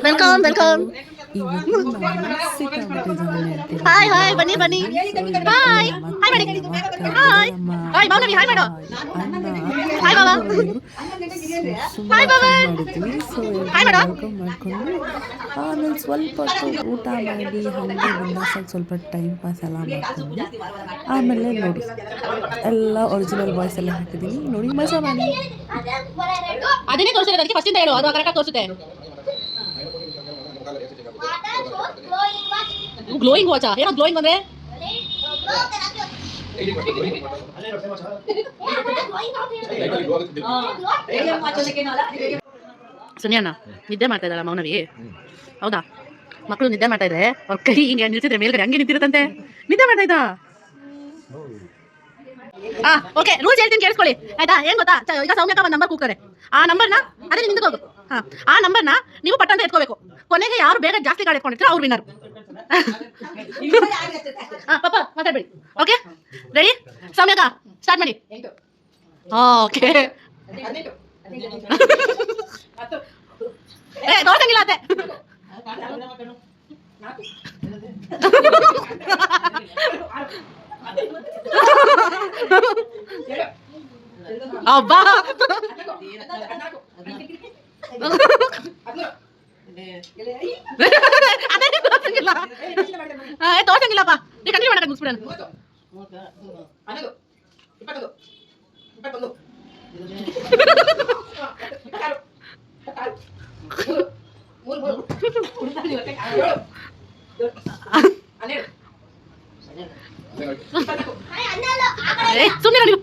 Welcome welcome. ಇವತ್ತು ನಮ್ಮ ಸಿಕ್ಕಾಪಟ್ಟೆ ಜನ ಹಾಯ್ ಹಾಯ್ ಬನ್ನಿ ಬನ್ನಿ. ಹಾಯ್ ಹಾಯ್ ಮಾಡಿ. ಹಾಯ್ ಹಾಯ್ ಮೌನವಿ ಹಾಯ್ ಮಾಡು. ಹಾಯ್ ಬಾಬಾ. ಹಾಯ್ ಬಾಬಾ. ಹಾಯ್ ಮಾಡು. ವೆಲ್ಕಮ್ ಮಾಡಿಕೊಂಡು ಆಮೇಲೆ ಸ್ವಲ್ಪ ಹೊತ್ತು ಊಟ ಮಾಡಿ ಹಾಗೆ ಬಿಂದಾಸಾಗಿ ಸ್ವಲ್ಪ ಟೈಮ್ ಪಾಸ್ ಎಲ್ಲ ಮಾಡ್ಕೊಂಡು ಆಮೇಲೆ ನೋಡಿ ಎಲ್ಲ ಒರಿಜಿನಲ್ ವಾಯ್ಸ್ ಎಲ್ಲ ಹಾಕಿದ್ದೀನಿ ನೋಡಿ ಮಜಾ ಮಾಡಿ. ಅದನ್ನೇ ತೋರಿಸಿರೋದು ಅದಕ್ಕೆ ಫಸ್ಟ್ ಇಂದ ಹೇಳು, ಅದು ಕರೆಕ್ಟಾಗಿ ತೋರಿಸುತ್ತೆ. ಗ್ಲೋಯಿಂಗ್ ವಾಚಾ? ಏನೋ ಗ್ಲೋಯಿಂಗ್ ಅಂದ್ರೆ ಸುನಿಯಣ್ಣ ನಿದ್ದೆ ಮಾಡ್ತಾ ಇದ್ದಾಳ ಮೌನವಿ. ಹೌದಾ? ಮಕ್ಕಳು ನಿದ್ದೆ ಮಾಡ್ತಾ ಇದ್ರೆ ಅವ್ರ ಕೈ ಹಿಂಗೆ ನಿಲ್ಸಿದ್ರೆ ಮೇಲ್ಗಡೆ ಹಂಗೆ ನಿಂತಿರುತ್ತಂತೆ. ನಿದ್ದೆ ಮಾಡ್ತಾ ಇದ್ದ. ಓಕೆ, ರೂಲ್ಸ್ ಹೇಳ್ತೀನಿ ಕೇಳಿಸ್ಕೊಳ್ಳಿ ಆಯ್ತಾ? ಏನ್ ಗೊತ್ತಾ, ಈಗ ಸೌಮ್ಯಕ ಒಂದು ನಂಬರ್ ಕೂಗ್ತಾರೆ. ಆ ನಂಬರ್ನ ಅದೇ ನಿಂತ್ಕೋ ಹೋಗು. ಆ ನಂಬರ್ನ ನೀವು ಪಟ್ಟಂತ ಎತ್ಕೋಬೇಕು. ಕೊನೆಗೆ ಯಾರು ಬೇಗ ಜಾಸ್ತಿ ಕಾರ್ಡ್ ಎತ್ಕೊಂಡಿರ್ತೀರೋ ಅವ್ರು ವಿನ್ನರ್. ಪಾಪ ಮಾತಾಡ್ಬೇಡಿ. Okay ready? ಸೌಮ್ಯಕ ಸ್ಟಾರ್ಟ್ ಮಾಡಿ. ಓಕೆ ತೋರ್ಸಂಗಿಲ್ಲ ಅತ್ತೆ. ಅಬ್ಬಾ ತೋರ್ಸಂಗಿಲ್ಲಪ್ಪ. ನೀ ಕಂಟಿನ್ಯೂ ಮಾಡಕ್ಕೆ ಮುಗಿಸ್ಬಿಡೋಣ. ಸುಮ್ಮನೆ ನೀವು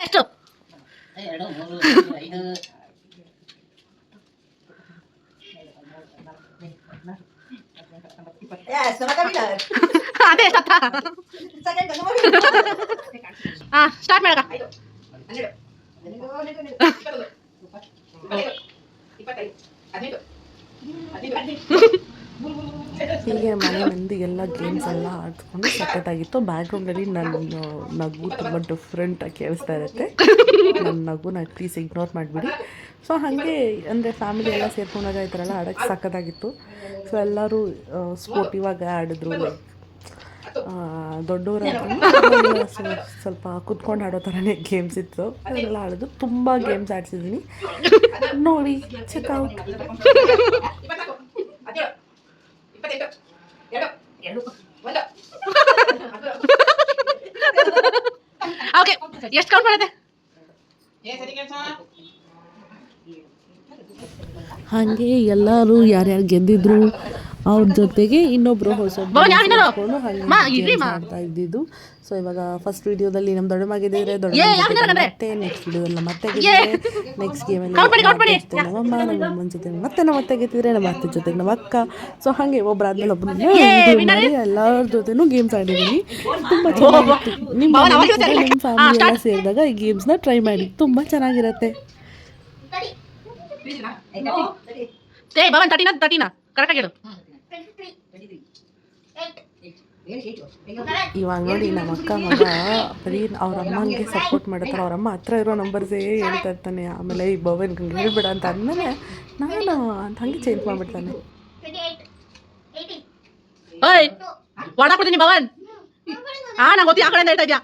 ಎಷ್ಟು? ಅದೇ ಸ್ಟಾರ್ಟ್ ಮಾಡಕ. ಹೀಗೆ ಮನೆ ಮಂದಿಗೆಲ್ಲ ಗೇಮ್ಸ್ ಎಲ್ಲ ಆಡ್ಕೊಂಡು ಸಖತ್ತಾಗಿತ್ತು. ಬ್ಯಾಕ್ಗ್ರೌಂಡಲ್ಲಿ ನನ್ನ ನಗು ತುಂಬ ಡಿಫ್ರೆಂಟಾಗಿ ಕೇಳಿಸ್ತಾ ಇರುತ್ತೆ. ನನ್ನ ನಗುನ ಪ್ಲೀಸ್ ಇಗ್ನೋರ್ ಮಾಡಿಬಿಡಿ. ಸೊ ಹಾಗೆ ಅಂದರೆ ಫ್ಯಾಮಿಲಿ ಎಲ್ಲ ಸೇರ್ಕೊಂಡಾಗ ಈ ಥರ ಎಲ್ಲ ಆಡೋಕ್ಕೆ ಸಖತ್ತಾಗಿತ್ತು. ಸೊ ಎಲ್ಲರೂ ಸ್ಪೋರ್ಟಿವ್ ಆಗಿ ಆಡಿದ್ರು. ಲೈಕ್ ದೊಡ್ಡವರಾದ್ರೂ ಸ್ವಲ್ಪ ಕುತ್ಕೊಂಡು ಆಡೋ ಥರನೇ ಗೇಮ್ಸ್ ಇತ್ತು. ಅದೆಲ್ಲ ಆಡೋದು ತುಂಬ ಗೇಮ್ಸ್ ಆಡ್ಸಿದ್ದೀನಿ ನೋಡಿ, ಚೆಕ್ಔಟ್. ಓಕೆ, ಎಷ್ಟು ಕೌಂಟ್ ಮಾಡುತ್ತೆ? ಹಾಗೆ ಎಲ್ಲರೂ ಯಾರ್ಯಾರು ಗೆದ್ದಿದ್ರು ಅವ್ರ ಜೊತೆಗೆ ಇನ್ನೊಬ್ರು ಹೊಸೊಬ್ರು ಮಾಡ್ತಾ ಇದ್ದಿದ್ದು. ಸೊ ಇವಾಗ ಫಸ್ಟ್ ವಿಡಿಯೋದಲ್ಲಿ ನಮ್ಮ ದೊಡ್ಡಮ್ಮಾಗಿದ್ದರೆ ಮತ್ತೆ ನೆಕ್ಸ್ಟ್ ವಿಡಿಯೋದಲ್ಲಿ ಮತ್ತೆ ಗೆದ್ದಿದ್ರೆ ನೆಕ್ಸ್ಟ್ ಗೇಮಲ್ಲಿ ನಮ್ಮಮ್ಮ, ನಮ್ಮಮ್ಮನ ಜೊತೆ ನಮ್ಮ ಅತ್ತೆ ಗೆದ್ದಿದ್ರೆ ನಮ್ಮ ಅತ್ತೆ ಜೊತೆಗೆ ನಮ್ಮ ಅಕ್ಕ. ಸೊ ಹಾಗೆ ಒಬ್ಬರಾದ್ಮೇಲೆ ಒಬ್ಬರು ಮಾಡಿ ಎಲ್ಲರ ಜೊತೆನೂ ಗೇಮ್ಸ್ ಆಡಿದ್ದೀನಿ. ತುಂಬ ಚೆನ್ನಾಗಿತ್ತು. ನಿಮ್ಮ ಫ್ಯಾಮಿಲಿ ಎಲ್ಲ ಸೇರಿದಾಗ ಈ ಗೇಮ್ಸ್ನ ಟ್ರೈ ಮಾಡಿ, ತುಂಬ ಚೆನ್ನಾಗಿರುತ್ತೆ. ಇವಾಗ ನೋಡಿ ನಮ್ಮ ಅಕ್ಕ ಮಗ ಬರೀ ಅವ್ರ ಅಮ್ಮಂಗೆ ಸಪೋರ್ಟ್ ಮಾಡತ್ತಾರೆ. ಅವ್ರ ಅಮ್ಮ ಹತ್ರ ಇರೋ ನಂಬರ್ಸೇ ಹೇಳ್ತಾ ಇರ್ತಾನೆ. ಆಮೇಲೆ ಈ ಭವನ್ ಹೇಳ್ಬೇಡ ಅಂತ ಅಂದಮೇಲೆ ನಾನು ಅಂತ ಹಂಗೆ ಚೇಂಜ್ ಮಾಡಿಬಿಡ್ತಾನೆ. ಭವನ್ ನಂಗೆ ಗೊತ್ತಿ ಆ ಕಡೆಯಿಂದ ಹೇಳ್ತಾ ಇದ್ಯಾ?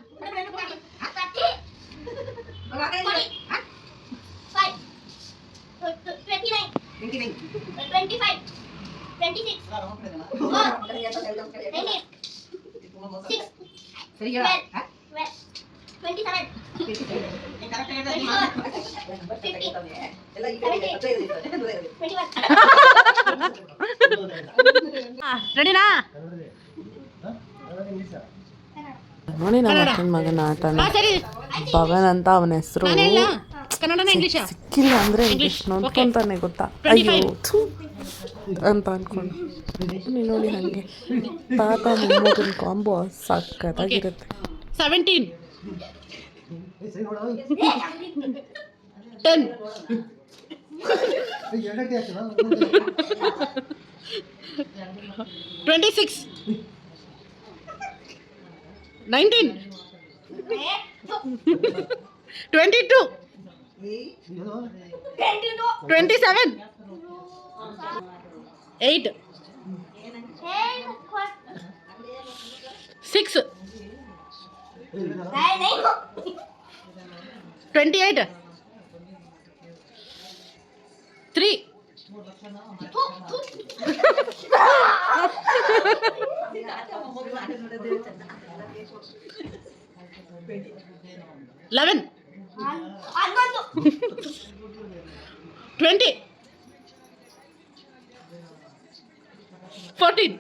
ರೆಡಿನಾ? ನೋಡಿ ನಮ್ಮ ಅಕ್ಕನ ಮಗನ ಆಟನ ಭವನ್ ಅಂತ ಅವನ ಹೆಸರು. ಕನ್ನಡನ ಇಂಗ್ಲೀಷಾ? ಸಿಕ್ಕಿಲ್ಲ ಅಂದರೆ ಇಂಗ್ಲೀಷ್ ನೋಡ್ಕೊಂತಾನೆ ಗೊತ್ತಾ, ಅಯ್ಯೋ ಥೂ ಅಂತ ಅಂದ್ಕೊಂಡು. ನೀವು ನೋಡಿ ಹಾಗೆ ತಾತ ಮೊಮ್ಮಗನ combo ಸಕ್ಕತ್ತಾಗಿರುತ್ತೆ. 17 10 26 19 22 27 8 6 28 3 11 20 14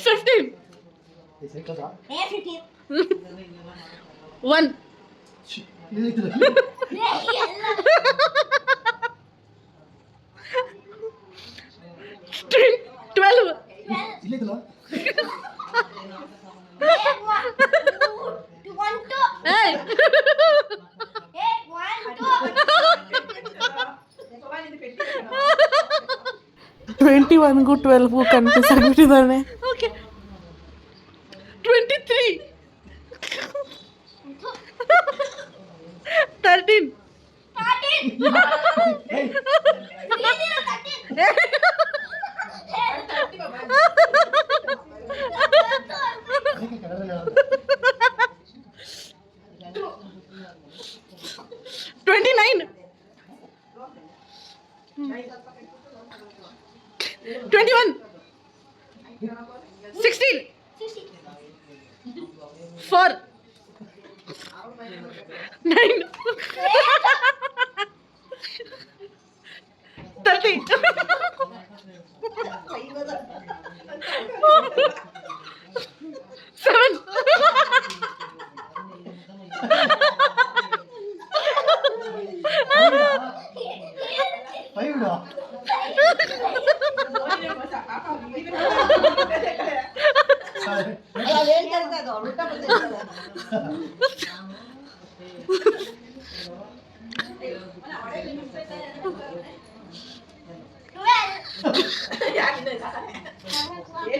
15 1 12 Hey! 21ಗೂ 12ಗೂ confuse ಆಗಿಬಿಟ್ಟಿದ್ದಾನೆ. Okay. 23 13 29 21 16 4 9 30 7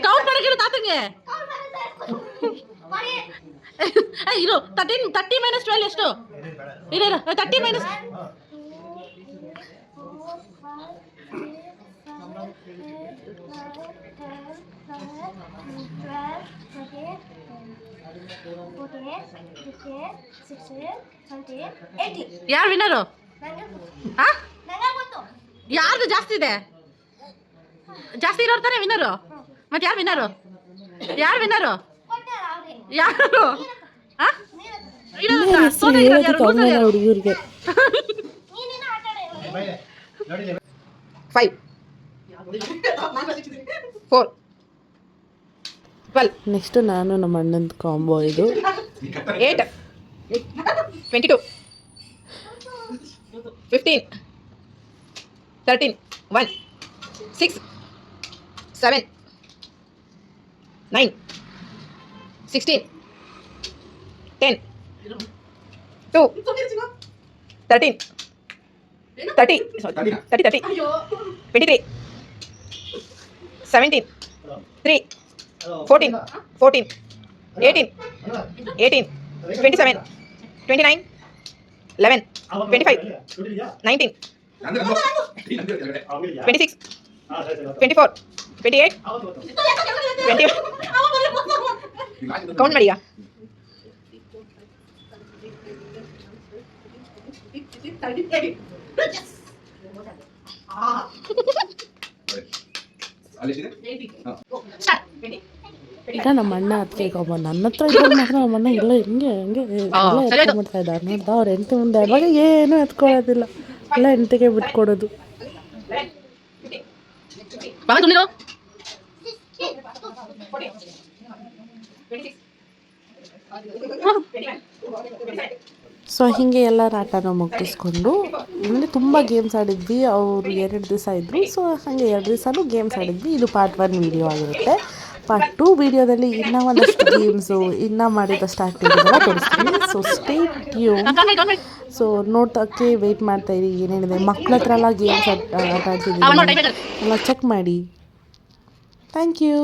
count ಮಾಡಕ್ಕೆ ತಾತಂಗೆ ಇರು 30 ಮೈನಸ್ 12 ಎಷ್ಟು? ಇರು 30 ಮೈನಸ್ 18 ಯಾರು ವಿನ್ನರು? ಯಾರ್ದು ಜಾಸ್ತಿ ಇದೆ? ಜಾಸ್ತಿ ಇರೋರು ತಾನೇ ವಿನ್ನರು. ಮತ್ತೆ ಯಾರು ವಿನ್ನರು? ಯಾರು ವಿನ್ನರು? ಯಾರು? ಹುಡುಗರಿಗೆ 5 4 12 ನೆಕ್ಸ್ಟ್ ನಾನು ನಮ್ಮ ಅಣ್ಣಂದು ಕಾಂಬೋ ಇದು. 8 22 15 13 1 6 7 9 16 10 2 13 30 23 17 3 14 18 27 29 11 25 19 26 24 28 20 ಕೌಂಟ್ ಮಾಡಿಯಾ? ಈಗ ನಮ್ಮ ಅಣ್ಣ ಅದಕ್ಕೆ ಒಬ್ಬ ನನ್ನ ಹತ್ರ ಇದ್ದಾಗ ಮಾತ್ರ ನಮ್ಮ ಅಣ್ಣ ಎಲ್ಲ ಹಿಂಗೆ ಎತ್ಕೊಂಡ್ಬಿಡ್ತಾ ಇದ್ದಾರೆ ನೋಡ್ದ. ಅವ್ರ ಹೆಂಡತಿ ಮುಂದೆ ಅವಾಗ ಏನೂ ಎತ್ಕೊಳ್ಳೋದಿಲ್ಲ, ಎಲ್ಲ ಹೆಂಡತಿಗೆ ಬಿಟ್ಕೊಡೋದು. Vamos, Tuniro. 26 ಸೊ ಹೀಗೆ ಎಲ್ಲರ ಆಟನ ಮುಗಿಸ್ಕೊಂಡು ಅಂದರೆ ತುಂಬ ಗೇಮ್ಸ್ ಆಡಿದ್ವಿ. ಅವರು 2 ದಿವಸ ಇದ್ದರು. ಸೊ ಹಾಗೆ 2 ದಿವಸನೂ ಗೇಮ್ಸ್ ಆಡಿದ್ವಿ. ಇದು ಪಾರ್ಟ್ 1 ವೀಡಿಯೋ ಆಗಿರುತ್ತೆ. ಪಾರ್ಟ್ 2 ವೀಡಿಯೋದಲ್ಲಿ ಇನ್ನೂ ಒಂದಷ್ಟು ಗೇಮ್ಸು, ಇನ್ನೂ ಮಾಡಿದಷ್ಟು ಆ್ಯಕ್ಟಿವಿಟಿಗೆಲ್ಲ ತೋರಿಸ್ತೀನಿ. So stay tune. ಸೊ ನೋಡ್ತಕ್ಕೆ ವೆಯ್ಟ್ ಮಾಡ್ತಾಯಿರಿ ಏನೇನಿದೆ. ಮಕ್ಳ ಹತ್ರ ಎಲ್ಲ ಗೇಮ್ಸ್ ಆಟ ಆಡ್ತಿದ್ದೀನಿ ಎಲ್ಲ ಚೆಕ್ ಮಾಡಿ. Thank you.